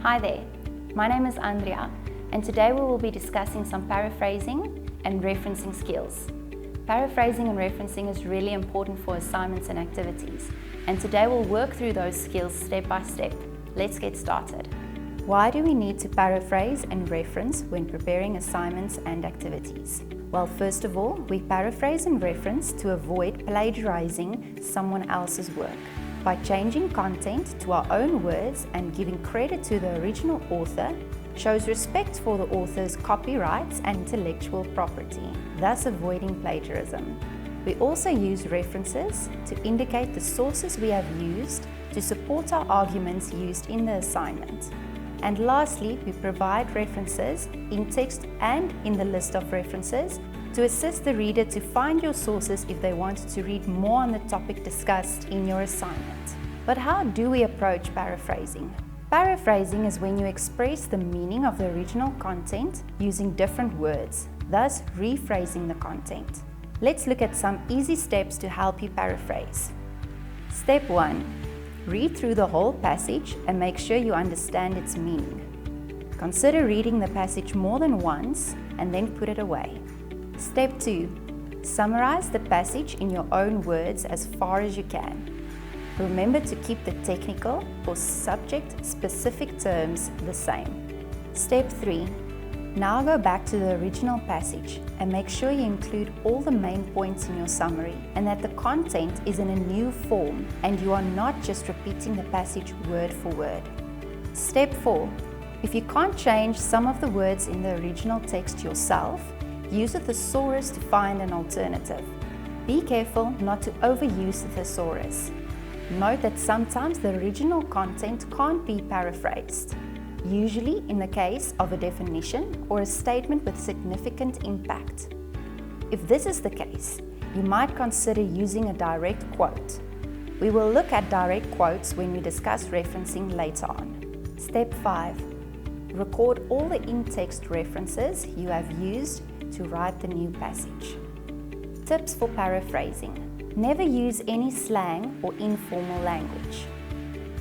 Hi there, my name is Andrea and today we will be discussing some paraphrasing and referencing skills. Paraphrasing and referencing is really important for assignments and activities, and today we'll work through those skills step by step. Let's get started. Why do we need to paraphrase and reference when preparing assignments and activities? Well, first of all, we paraphrase and reference to avoid plagiarizing someone else's work. By changing content to our own words and giving credit to the original author, shows respect for the author's copyrights and intellectual property, thus avoiding plagiarism. We also use references to indicate the sources we have used to support our arguments used in the assignment. And lastly, we provide references in text and in the list of references to assist the reader to find your sources if they want to read more on the topic discussed in your assignment. But how do we approach paraphrasing? Paraphrasing is when you express the meaning of the original content using different words, thus rephrasing the content. Let's look at some easy steps to help you paraphrase. Step 1. Read through the whole passage and make sure you understand its meaning. Consider reading the passage more than once and then put it away. Step 2. Summarize the passage in your own words as far as you can. Remember to keep the technical or subject-specific terms the same. Step 3. Now go back to the original passage and make sure you include all the main points in your summary and that the content is in a new form and you are not just repeating the passage word for word. Step 4. If you can't change some of the words in the original text yourself, use a thesaurus to find an alternative. Be careful not to overuse the thesaurus. Note that sometimes the original content can't be paraphrased, usually in the case of a definition or a statement with significant impact. If this is the case, you might consider using a direct quote. We will look at direct quotes when we discuss referencing later on. Step 5. Record all the in-text references you have used to write the new passage. Tips for paraphrasing. Never use any slang or informal language.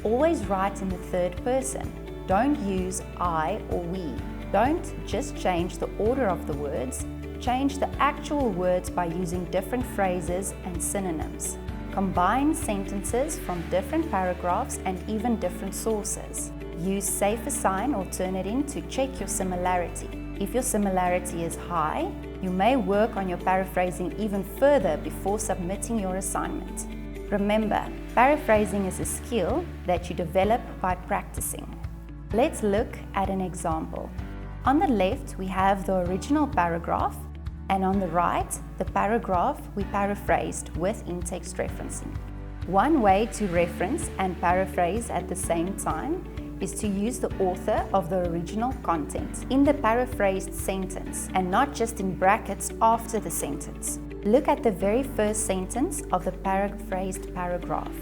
Always write in the third person. Don't use I or we. Don't just change the order of the words, change the actual words by using different phrases and synonyms. Combine sentences from different paragraphs and even different sources. Use safe assign or Turnitin to check your similarity. If your similarity is high, you may work on your paraphrasing even further before submitting your assignment. Remember, paraphrasing is a skill that you develop by practicing. Let's look at an example. On the left, we have the original paragraph, and on the right, the paragraph we paraphrased with in-text referencing. One way to reference and paraphrase at the same time is to use the author of the original content in the paraphrased sentence and not just in brackets after the sentence. Look at the very first sentence of the paraphrased paragraph.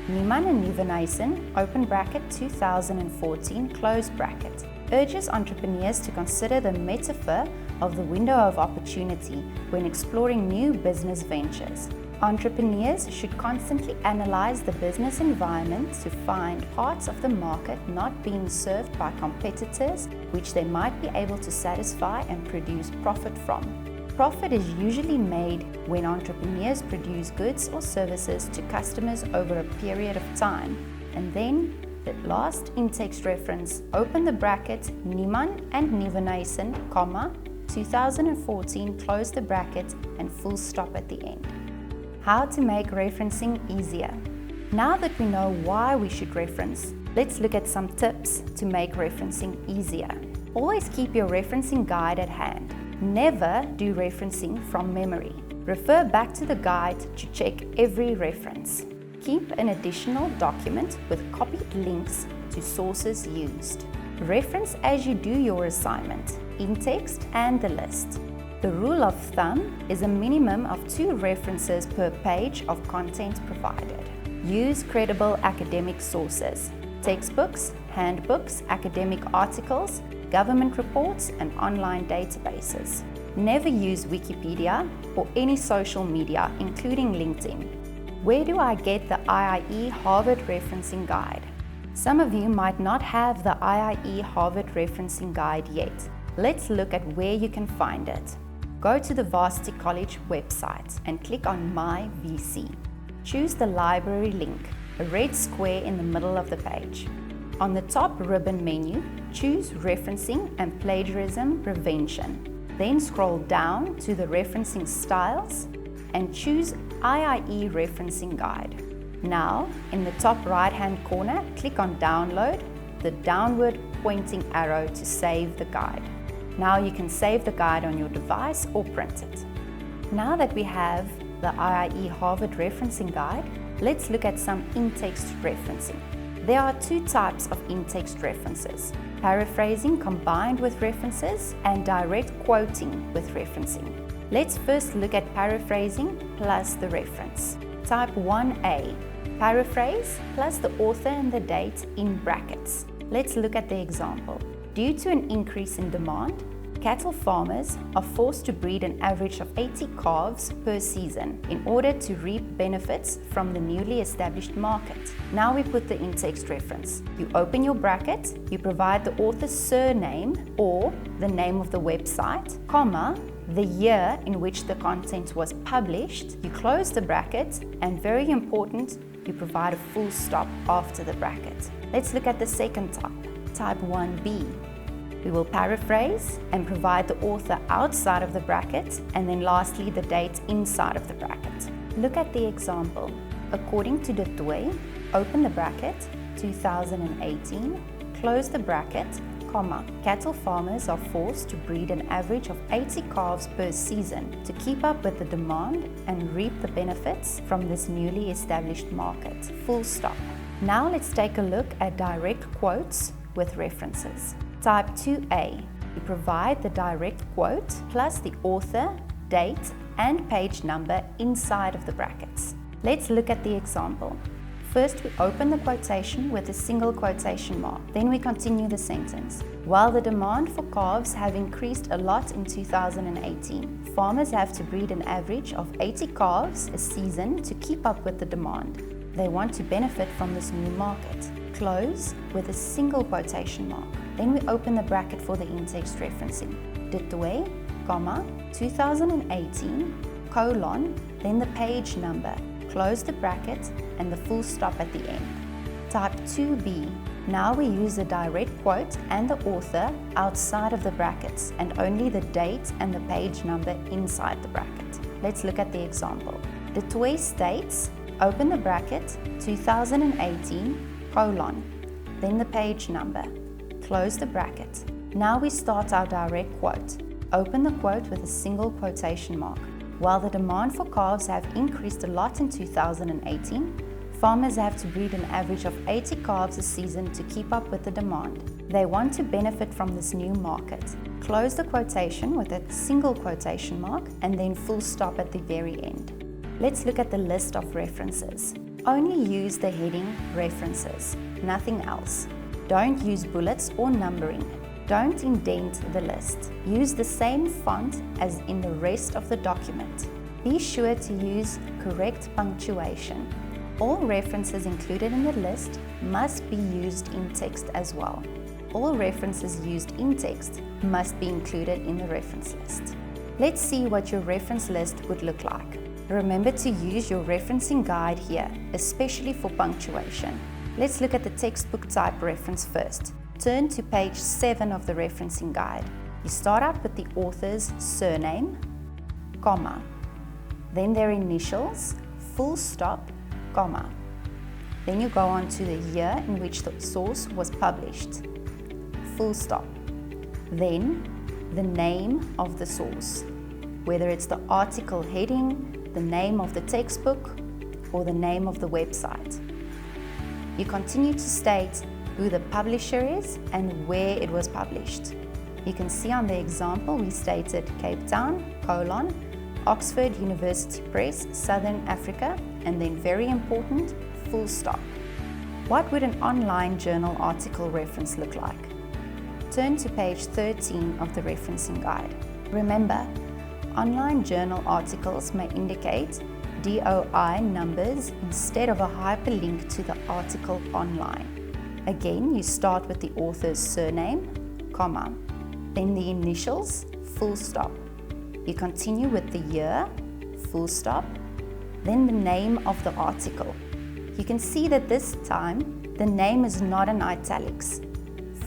Niemann and Nieuwenhuisen, open bracket 2014, close bracket, urges entrepreneurs to consider the metaphor of the window of opportunity when exploring new business ventures. Entrepreneurs should constantly analyze the business environment to find parts of the market not being served by competitors which they might be able to satisfy and produce profit from. Profit is usually made when entrepreneurs produce goods or services to customers over a period of time. And then, the last in-text reference, open the bracket, Niemann and Nieuwenhuisen, comma, 2014, close the bracket, and full stop at the end. How to make referencing easier. Now that we know why we should reference, let's look at some tips to make referencing easier. Always keep your referencing guide at hand. Never do referencing from memory. Refer back to the guide to check every reference. Keep an additional document with copied links to sources used. Reference as you do your assignment, in text and the list. The rule of thumb is a minimum of 2 references per page of content provided. Use credible academic sources, textbooks, handbooks, academic articles, government reports, and online databases. Never use Wikipedia or any social media, including LinkedIn. Where do I get the IIE Harvard Referencing Guide? Some of you might not have the IIE Harvard Referencing Guide yet. Let's look at where you can find it. Go to the Vasity College website and click on My VC. Choose the library link, a red square in the middle of the page. On the top ribbon menu, choose Referencing and Plagiarism Prevention. Then scroll down to the Referencing Styles and choose IIE Referencing Guide. Now, in the top right-hand corner, click on Download, the downward pointing arrow to save the guide. Now you can save the guide on your device or print it. Now that we have the IIE Harvard Referencing Guide, let's look at some in-text referencing. There are two types of in-text references: paraphrasing combined with references and direct quoting with referencing. Let's first look at paraphrasing plus the reference. Type 1A, paraphrase plus the author and the date in brackets. Let's look at the example. Due to an increase in demand, cattle farmers are forced to breed an average of 80 calves per season in order to reap benefits from the newly established market. Now we put the in-text reference. You open your bracket, you provide the author's surname or the name of the website, comma, the year in which the content was published, you close the bracket, and very important, you provide a full stop after the bracket. Let's look at the second type, type 1B. We will paraphrase and provide the author outside of the bracket, and then lastly the date inside of the bracket. Look at the example. According to Detoy, open the bracket, 2018, close the bracket, comma, cattle farmers are forced to breed an average of 80 calves per season to keep up with the demand and reap the benefits from this newly established market, full stop. Now let's take a look at direct quotes with references. Type 2A, you provide the direct quote plus the author, date, and page number inside of the brackets. Let's look at the example. First, we open the quotation with a single quotation mark. Then we continue the sentence. While the demand for calves have increased a lot in 2018, farmers have to breed an average of 80 calves a season to keep up with the demand. They want to benefit from this new market. Close with a single quotation mark. Then we open the bracket for the in-text referencing. Detoy, comma, 2018, colon, then the page number. Close the bracket and the full stop at the end. Type 2B. Now we use a direct quote and the author outside of the brackets and only the date and the page number inside the bracket. Let's look at the example. Detoy states, open the bracket, 2018, colon, then the page number. Close the bracket. Now we start our direct quote. Open the quote with a single quotation mark. While the demand for calves have increased a lot in 2018, farmers have to breed an average of 80 calves a season to keep up with the demand. They want to benefit from this new market. Close the quotation with a single quotation mark and then full stop at the very end. Let's look at the list of references. Only use the heading references, nothing else. Don't use bullets or numbering. Don't indent the list. Use the same font as in the rest of the document. Be sure to use correct punctuation. All references included in the list must be used in text as well. All references used in text must be included in the reference list. Let's see what your reference list would look like. Remember to use your referencing guide here, especially for punctuation. Let's look at the textbook type reference first. Turn to page 7 of the referencing guide. You start out with the author's surname, comma, then their initials, full stop, comma. Then you go on to the year in which the source was published, full stop. Then the name of the source, whether it's the article heading, the name of the textbook, or the name of the website. You continue to state who the publisher is and where it was published. You can see on the example we stated Cape Town, colon, Oxford University Press, Southern Africa, and then very important, full stop. What would an online journal article reference look like? Turn to page 13 of the referencing guide. Remember, online journal articles may indicate DOI numbers instead of a hyperlink to the article online. Again, you start with the author's surname, comma, then the initials, full stop. You continue with the year, full stop, then the name of the article. You can see that this time, the name is not in italics,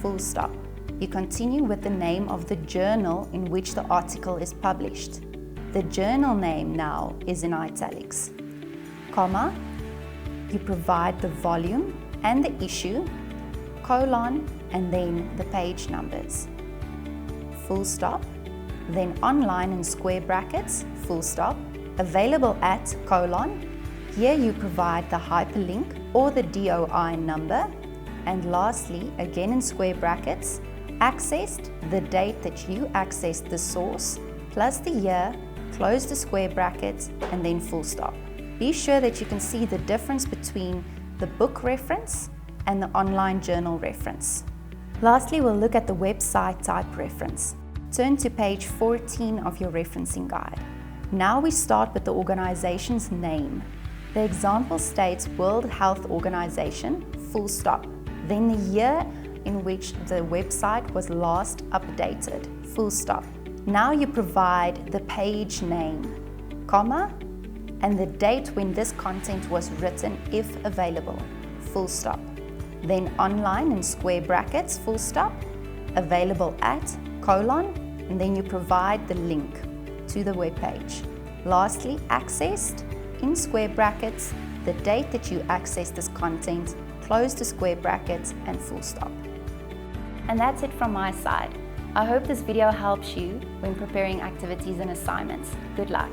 full stop. You continue with the name of the journal in which the article is published. The journal name now is in italics, comma, you provide the volume and the issue, colon, and then the page numbers, full stop, then online in square brackets, full stop, available at, colon, here you provide the hyperlink or the DOI number, and lastly, again in square brackets, accessed, the date that you accessed the source, plus the year, close the square brackets, and then full stop. Be sure that you can see the difference between the book reference and the online journal reference. Lastly, we'll look at the website type reference. Turn to page 14 of your referencing guide. Now we start with the organization's name. The example states World Health Organization, full stop. Then the year in which the website was last updated, full stop. Now you provide the page name, comma, and the date when this content was written if available, full stop. Then online in square brackets, full stop, available at, colon, and then you provide the link to the web page. Lastly, accessed, in square brackets, the date that you accessed this content, close the square brackets, and full stop. And that's it from my side. I hope this video helps you when preparing activities and assignments. Good luck.